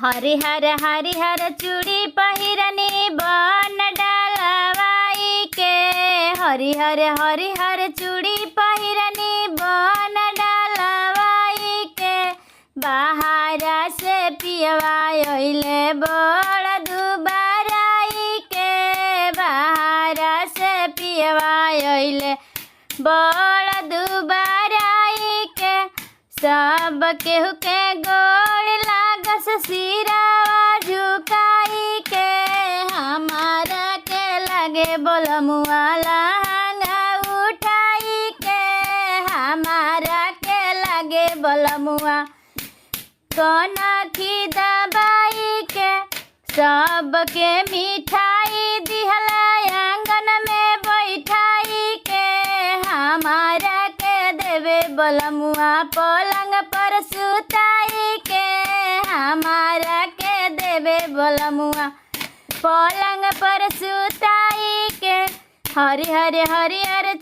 हरिहर हरिहर चूड़ी पहिरनी बन डालवाई के। हरिहर हरिहर चूड़ी पहिरनी बन डालवाई के। बाहरा से पियवा अइले बड़ दुबाराई के। बाहरा से पियवा अइले बड़ दुबाराई के। सब केहू के गोड़ लागस सिरावा झुकाई के। हमारा के लगे बोलमुआ लहंगा उठाई के। हमारा के लगे बोलमुआ कनखी दबाई के। सबके मिठाई दिहला आंगन में बैठाई के। हमारा के देवे बोलमुआ पलंग पर सुताई के। हमारा के देवे बोलमुआ पलंग पर सुताई के। हरिहर हरिहर